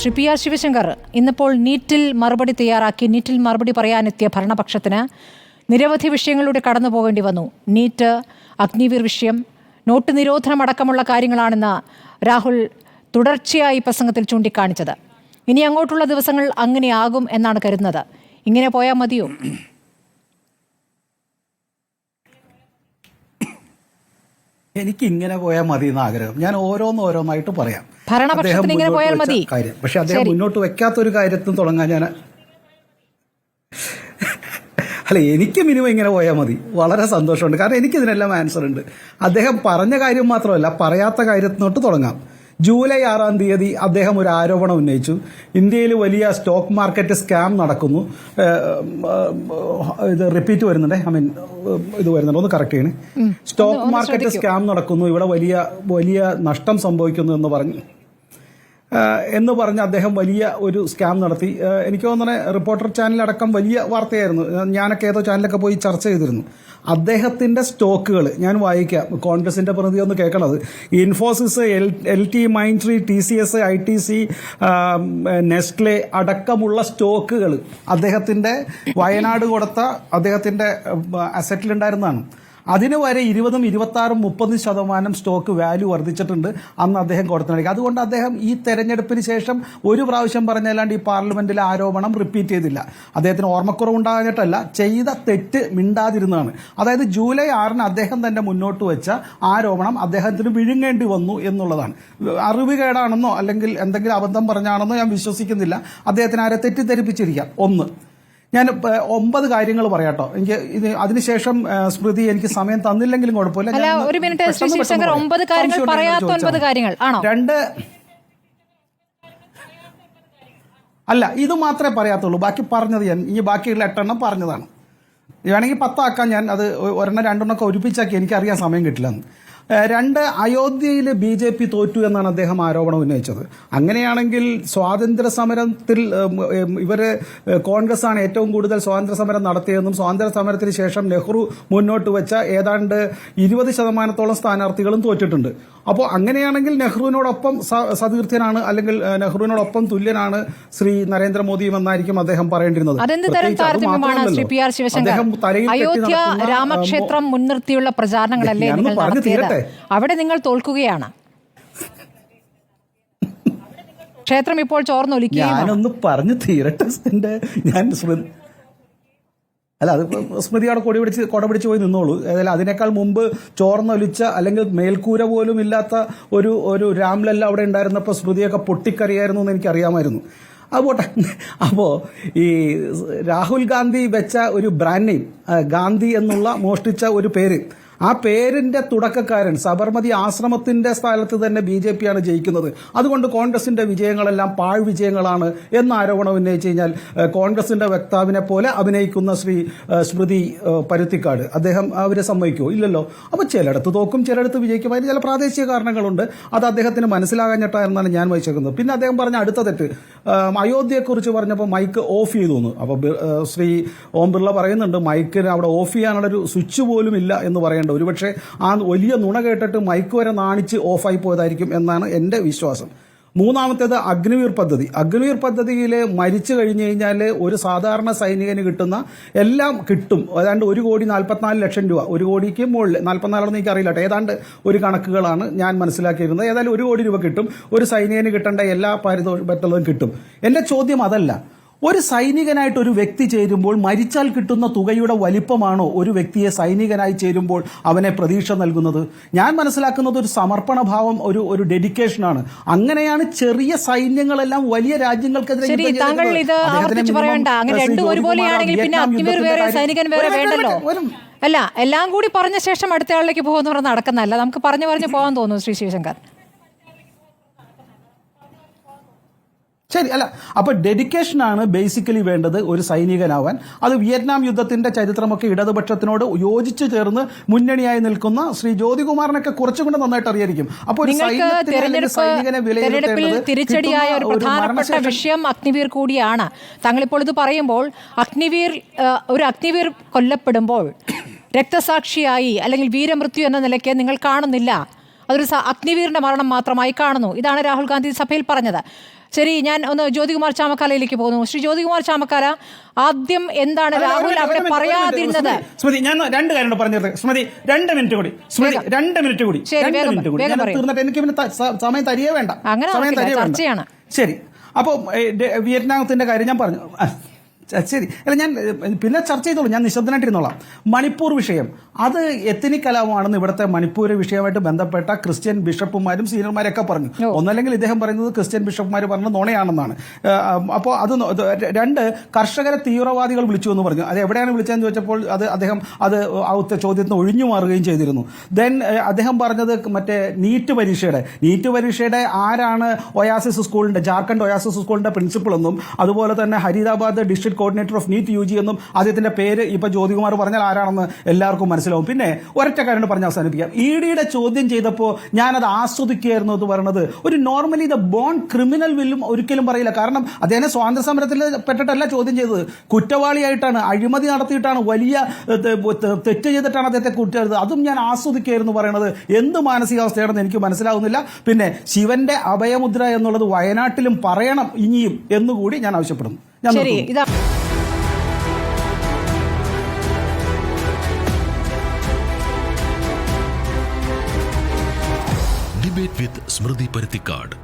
Shri P R Sivasankar, ഇന്നിപ്പോൾ നീറ്റിൽ മറുപടി തയ്യാറാക്കി നീറ്റിൽ മറുപടി പറയാനെത്തിയ ഭരണപക്ഷത്തിന് നിരവധി വിഷയങ്ങളിലൂടെ കടന്നു പോകേണ്ടി വന്നു. നീറ്റ്, അഗ്നിവീർ വിഷയം, നോട്ട് നിരോധനം അടക്കമുള്ള കാര്യങ്ങളാണെന്ന് രാഹുൽ തുടർച്ചയായി പ്രസംഗത്തിൽ ചൂണ്ടിക്കാണിച്ചത്. ഇനി അങ്ങോട്ടുള്ള ദിവസങ്ങൾ അങ്ങനെയാകും എന്നാണ് കരുതുന്നത്. ഇങ്ങനെ പോയാൽ മതിയോ? എനിക്ക് ഇങ്ങനെ പോയാൽ മതി എന്ന ആഗ്രഹം. ഞാൻ ഓരോന്നായിട്ട് പറയാം. ഭരണപക്ഷത്തിന് ഇങ്ങനെ പോയാൽ മതി കാര്യം, പക്ഷെ അദ്ദേഹം മുന്നോട്ട് വെക്കാത്തൊരു കാര്യത്തിൽ തുടങ്ങാൻ ഞാൻ അല്ല, എനിക്ക് മിനിമം ഇങ്ങനെ പോയാൽ മതി. വളരെ സന്തോഷമുണ്ട്. കാരണം എനിക്കിതിനെല്ലാം ആൻസർ ഉണ്ട്. അദ്ദേഹം പറഞ്ഞ കാര്യം മാത്രമല്ല, പറയാത്ത കാര്യത്തിനോട്ട് തുടങ്ങാം. ജൂലൈ 6-ാം തീയതി അദ്ദേഹം ഒരു ആരോപണം ഉന്നയിച്ചു. ഇന്ത്യയിൽ വലിയ സ്റ്റോക്ക് മാർക്കറ്റ് സ്കാം നടക്കുന്നു. ഇത് റിപ്പീറ്റ് വരുന്നുണ്ട്, ഇത് വരുന്നുണ്ട്, ഒന്ന് കറക്റ്റ് ചെയ്യണേ. സ്റ്റോക്ക് മാർക്കറ്റ് സ്കാം നടക്കുന്നു, ഇവിടെ വലിയ നഷ്ടം സംഭവിക്കുന്നു എന്ന് പറഞ്ഞ് അദ്ദേഹം വലിയ ഒരു സ്കാം നടത്തി. എനിക്ക് തോന്നുന്നത് റിപ്പോർട്ടർ ചാനലടക്കം വലിയ വാർത്തയായിരുന്നു. ഞാനൊക്കെ ഏതോ ചാനലൊക്കെ പോയി ചർച്ച ചെയ്തിരുന്നു. അദ്ദേഹത്തിന്റെ സ്റ്റോക്കുകൾ ഞാൻ വായിക്കാം, കോൺഗ്രസിന്റെ പ്രതിനിധി ഒന്ന് കേൾക്കണത്. Infosys, LT Mindtree, TCS, ITC, Nestle അടക്കമുള്ള സ്റ്റോക്കുകൾ അദ്ദേഹത്തിന്റെ വയനാട് കൊടുത്ത അദ്ദേഹത്തിന്റെ അസറ്റിലുണ്ടായിരുന്നതാണ്. അതിന് വരെ 20%, 26%, 30% സ്റ്റോക്ക് വാല്യൂ വർദ്ധിച്ചിട്ടുണ്ട് അന്ന് അദ്ദേഹം കൊടുത്തിട്ടുണ്ട്. അതുകൊണ്ട് അദ്ദേഹം ഈ തെരഞ്ഞെടുപ്പിന് ശേഷം ഒരു പ്രാവശ്യം പറഞ്ഞല്ലാണ്ട് ഈ പാർലമെന്റിലെ ആരോപണം റിപ്പീറ്റ് ചെയ്തില്ല. അദ്ദേഹത്തിന് ഓർമ്മക്കുറവുണ്ടാകാഞ്ഞിട്ടല്ല, ചെയ്ത തെറ്റ് മിണ്ടാതിരുന്നതാണ്. അതായത് ജൂലൈ 6-ന് അദ്ദേഹം തന്നെ മുന്നോട്ട് വെച്ച ആരോപണം അദ്ദേഹത്തിന് വിഴുങ്ങേണ്ടി വന്നു എന്നുള്ളതാണ്. അറിവുകേടാണെന്നോ അല്ലെങ്കിൽ എന്തെങ്കിലും അബദ്ധം പറഞ്ഞാണെന്നോ ഞാൻ വിശ്വസിക്കുന്നില്ല. അദ്ദേഹത്തിന് ആരെ തെറ്റിദ്ധരിപ്പിച്ചിരിക്കാം. ഒന്ന്, ഞാൻ 9 കാര്യങ്ങൾ പറയാട്ടോ. എനിക്ക് ഇത് അതിനുശേഷം സ്മൃതി എനിക്ക് സമയം തന്നില്ലെങ്കിലും കുഴപ്പമില്ല. 2 അല്ല, ഇത് മാത്രമേ പറയാത്തുള്ളൂ. ബാക്കി പറഞ്ഞത് ഇനി ബാക്കിയുള്ള 8 എണ്ണം പറഞ്ഞതാണ്. വേണമെങ്കിൽ 10 ആക്കാൻ. ഞാൻ അത് 1 2 എണ്ണമൊക്കെ ഒരുമിച്ചാക്കി, എനിക്കറിയാൻ സമയം കിട്ടില്ലെന്ന്. 2, അയോധ്യയിൽ BJP തോറ്റു എന്നാണ് അദ്ദേഹം ആരോപണം ഉന്നയിച്ചത്. അങ്ങനെയാണെങ്കിൽ സ്വാതന്ത്ര്യ സമരത്തിൽ ഇവര് കോൺഗ്രസ് ആണ് ഏറ്റവും കൂടുതൽ സ്വാതന്ത്ര്യ സമരം നടത്തിയതെന്നും സ്വാതന്ത്ര്യ സമരത്തിന് ശേഷം നെഹ്റു മുന്നോട്ട് വെച്ച ഏതാണ്ട് 20% സ്ഥാനാർത്ഥികളും തോറ്റിട്ടുണ്ട്. അപ്പോൾ അങ്ങനെയാണെങ്കിൽ നെഹ്റുവിനോടൊപ്പം സതീർത്ഥ്യനാണ്, അല്ലെങ്കിൽ നെഹ്റുവിനോടൊപ്പം തുല്യനാണ് ശ്രീ നരേന്ദ്രമോദിയും എന്നായിരിക്കും അദ്ദേഹം പറയേണ്ടിരുന്നത്. അയോധ്യ രാമക്ഷേത്രം മുൻനിർത്തിയുള്ള പ്രചാരണങ്ങളല്ലേ നിങ്ങൾ നടത്തിയത്? അവിടെ നിങ്ങൾ തോൽക്കുകയാണ്. ക്ഷേത്രം ഇപ്പോൾ ചോർന്നൊലിക്കുകയാണ്. ഞാനൊന്ന് പറഞ്ഞു തീരട്ടെ. അല്ല, അത് സ്മൃതിയോടെ കൊട പിടിച്ച് പോയി നിന്നോളൂ. ഏതായാലും അതിനേക്കാൾ മുമ്പ് ചോർന്നൊലിച്ച അല്ലെങ്കിൽ മേൽക്കൂര പോലും ഇല്ലാത്ത ഒരു രാംലല്ല അവിടെ ഉണ്ടായിരുന്നപ്പോൾ സ്മൃതിയൊക്കെ പൊട്ടിക്കറിയായിരുന്നു എന്ന് എനിക്കറിയാമായിരുന്നു. അതുപോട്ടെ. അപ്പോൾ ഈ രാഹുൽ ഗാന്ധി വെച്ച ഒരു ബ്രാൻഡ് നെയിം, ഗാന്ധി എന്നുള്ള മോഷ്ടിച്ച ഒരു പേര്, ആ പേരിന്റെ തുടക്കക്കാരൻ സബർമതി ആശ്രമത്തിന്റെ സ്ഥലത്ത് തന്നെ BJP ആണ് ജയിക്കുന്നത്. അതുകൊണ്ട് കോൺഗ്രസിന്റെ വിജയങ്ങളെല്ലാം പാഴ് വിജയങ്ങളാണ് എന്ന ആരോപണം ഉന്നയിച്ചു കഴിഞ്ഞാൽ കോൺഗ്രസിന്റെ വക്താവിനെ പോലെ അഭിനയിക്കുന്ന സ്മൃതി പരുത്തിക്കാട് അദ്ദേഹം അവരെ സമ്മതിക്കുമോ? ഇല്ലല്ലോ. അപ്പോൾ ചിലയിടത്ത് തോക്കും, ചിലയിടത്ത് വിജയിക്കും. അതിന് ചില പ്രാദേശിക കാരണങ്ങളുണ്ട്. അത് അദ്ദേഹത്തിന് മനസ്സിലാകാഞ്ഞിട്ടാണെന്നാണ് ഞാൻ വായിച്ചേക്കുന്നത്. പിന്നെ അദ്ദേഹം പറഞ്ഞ അടുത്ത തെറ്റ്, അയോധ്യയെക്കുറിച്ച് പറഞ്ഞപ്പോൾ മൈക്ക് ഓഫ് ചെയ്തു എന്ന്. അപ്പോൾ ശ്രീ ഓം ബിർള പറയുന്നുണ്ട് മൈക്കിന് അവിടെ ഓഫ് ചെയ്യാനുള്ളൊരു സ്വിച്ച് പോലും ഇല്ല എന്ന് പറയേണ്ടത്. ഒരുപക്ഷെ ആ വലിയ നുണ കേട്ടിട്ട് മൈക്ക് വരെ നാണിച്ച് ഓഫായി പോയതായിരിക്കും എന്നാണ് എൻ്റെ വിശ്വാസം. 3-ാമത്തേത് അഗ്നിവീർ പദ്ധതി. അഗ്നിവീർ പദ്ധതിയിൽ മരിച്ചു കഴിഞ്ഞു കഴിഞ്ഞാൽ ഒരു സാധാരണ സൈനികന് കിട്ടുന്ന എല്ലാം കിട്ടും. ഏതാണ്ട് 1,44,00,000 രൂപ, 1 കോടിക്ക് മുകളിൽ, 44 എനിക്ക് അറിയില്ല, ഏതാണ്ട് ഒരു കണക്കുകളാണ് ഞാൻ മനസ്സിലാക്കിയിരുന്നത്. ഏതായാലും 1 കോടി രൂപ കിട്ടും. ഒരു സൈനികന് കിട്ടേണ്ട എല്ലാ പാരിതോഷികവും കിട്ടും. എൻ്റെ ചോദ്യം അതല്ല. ഒരു സൈനികനായിട്ട് ഒരു വ്യക്തി ചേരുമ്പോൾ മരിച്ചാൽ കിട്ടുന്ന തുകയുടെ വലിപ്പമാണോ ഒരു വ്യക്തിയെ സൈനികനായി ചേരുമ്പോൾ അവനെ പ്രതീക്ഷ നൽകുന്നത്? ഞാൻ മനസ്സിലാക്കുന്നത് ഒരു സമർപ്പണ ഭാവം, ഒരു ഡെഡിക്കേഷനാണ്. അങ്ങനെയാണ് ചെറിയ സൈന്യങ്ങളെല്ലാം വലിയ രാജ്യങ്ങൾക്കെതിരെ. അല്ല, എല്ലാം കൂടി പറഞ്ഞ ശേഷം അടുത്ത ആളിലേക്ക് പോകുന്ന പറഞ്ഞ് നടക്കുന്നതല്ല. നമുക്ക് പറഞ്ഞു പോകാൻ തോന്നുന്നു ശ്രീ ശിവശങ്കർ. ശരി, അല്ല, അപ്പൊ ഡെഡിക്കേഷനാണ് ബേസിക്കലി വേണ്ടത് ഒരു സൈനികനാവാൻ. അത് വിയറ്റ്നാം യുദ്ധത്തിന്റെ ചരിത്രമൊക്കെ ഇടതുപക്ഷത്തിനോട് യോജിച്ചു ചേർന്ന് മുന്നണിയായി നിൽക്കുന്ന ശ്രീ ജ്യോതികുമാറിനൊക്കെ കുറച്ചുകൂടെ നന്നായിട്ട് അറിയായിരിക്കും. അപ്പോൾ തിരിച്ചടിയായ ഒരു പ്രധാനപ്പെട്ട വിഷയം അഗ്നിവീർ കൂടിയാണ്. താങ്കളിപ്പോൾ ഇത് പറയുമ്പോൾ ഒരു അഗ്നിവീർ കൊല്ലപ്പെടുമ്പോൾ രക്തസാക്ഷിയായി അല്ലെങ്കിൽ വീരമൃത്യു എന്ന നിലയ്ക്ക് നിങ്ങൾ കാണുന്നില്ല, അതൊരു അഗ്നിവീറിന്റെ മരണം മാത്രമായി കാണുന്നു. ഇതാണ് രാഹുൽ ഗാന്ധി സഭയിൽ പറഞ്ഞത്. ശരി, ഞാൻ ഒന്ന് ജ്യോതികുമാർ ചാമക്കാലയിലേക്ക് പോകുന്നു. ശ്രീ ജ്യോതികുമാർ ചാമക്കാല, ആദ്യം എന്താണ് രാഹുൽ അവിടെ പറയാതിരുന്നത്? സ്മൃതി, ഞാൻ 2 കാര്യം പറഞ്ഞത്. സ്മൃതി 2 മിനിറ്റ് കൂടി. സ്മൃതി 2 മിനിറ്റ് കൂടി. തീർന്നിട്ട് എനിക്ക് പിന്നെ സമയം തരികേ വേണ്ട. സമയം തരികേ വേണ്ട. ശരി, അപ്പോൾ വിയറ്റ്നാമത്തിന്റെ കാര്യം ഞാൻ പറഞ്ഞു. ശരി, അല്ല ഞാൻ പിന്നെ ചർച്ച ചെയ്തോളൂ, ഞാൻ നിശബ്ദനായിട്ടിരുന്നോളാം. മണിപ്പൂർ വിഷയം അത് എത്നിക് കലാപമാണെന്ന് ഇവിടുത്തെ മണിപ്പൂർ വിഷയമായിട്ട് ബന്ധപ്പെട്ട ക്രിസ്ത്യൻ ബിഷപ്പുമാരും സീനിയർമാരൊക്കെ പറഞ്ഞു. ഒന്നല്ലെങ്കിൽ ഇദ്ദേഹം പറയുന്നത് ക്രിസ്ത്യൻ ബിഷപ്പുമാർ പറഞ്ഞ നുണയാണെന്നാണ്. അപ്പോൾ അത് 2 കർഷകരെ തീവ്രവാദികൾ വിളിച്ചു എന്ന് പറഞ്ഞു. അത് എവിടെയാണ് വിളിച്ചതെന്ന് ചോദിച്ചപ്പോൾ അദ്ദേഹം അത് ചോദ്യത്തിന് ഒഴിഞ്ഞു മാറുകയും ചെയ്തിരുന്നു. ദെൻ അദ്ദേഹം പറഞ്ഞത് മറ്റേ നീറ്റ് പരീക്ഷയുടെ ആരാണ് ഒയാസിസ് സ്കൂളിന്റെ, ജാർഖണ്ഡ് ഒയാസിസ് സ്കൂളിന്റെ പ്രിൻസിപ്പൾ എന്നും അതുപോലെ തന്നെ ഹരിതാബാദ് district coordinator of NEET UG എന്നും അദ്ദേഹത്തിന്റെ പേര് ഇപ്പൊ ജ്യോതികുമാർ പറഞ്ഞാൽ ആരാണെന്ന് എല്ലാവർക്കും മനസ്സിലാവും. പിന്നെ ഒരൊറ്റ കാര്യം പറഞ്ഞ് അവസാനിപ്പിക്കാം. EDയുടെ ചോദ്യം ചെയ്തപ്പോൾ ഞാനത് ആസ്വദിക്കുകയായിരുന്നു എന്ന് പറയുന്നത് ഒരു നോർമലി ദ ബോൺ ക്രിമിനൽ വില്ലും ഒരിക്കലും പറയില്ല. കാരണം അദ്ദേഹം സ്വാതന്ത്ര്യ സമരത്തിൽ പെട്ടിട്ടല്ല ചോദ്യം ചെയ്തത്, കുറ്റവാളിയായിട്ടാണ്, അഴിമതി നടത്തിയിട്ടാണ്, വലിയ തെറ്റ് ചെയ്തിട്ടാണ് അദ്ദേഹത്തെ കുറ്റം. അതും ഞാൻ ആസ്വദിക്കുകയായിരുന്നു പറയുന്നത്. എന്ത് മാനസികാവസ്ഥയാണെന്ന് എനിക്ക് മനസ്സിലാവുന്നില്ല. പിന്നെ ശിവന്റെ അഭയമുദ്ര എന്നുള്ളത് വയനാട്ടിലും പറയണം ഇനിയും എന്നുകൂടി ഞാൻ ആവശ്യപ്പെടുന്നു. ശരി, ഇതാ ഡിബേറ്റ് വിത്ത് സ്മൃതി പരുത്തിക്കാട്.